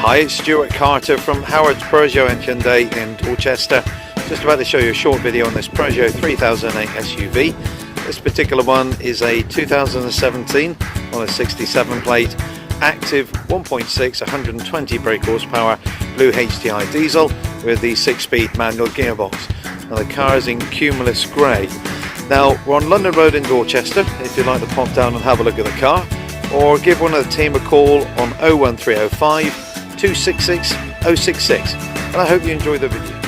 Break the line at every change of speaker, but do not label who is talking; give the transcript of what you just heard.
Hi, it's Stuart Carter from Howard's Peugeot and Hyundai in Dorchester. Just about to show you a short video on this Peugeot 3008 SUV. This particular one is a 2017 on a 67 plate, active 1.6, 120 brake horsepower, blue HDI diesel with the 6-speed manual gearbox. Now the car is in Cumulus Grey. Now we're on London Road in Dorchester if you'd like to pop down and have a look at the car, or give one of the team a call on 01305 266 066, and I hope you enjoy the video.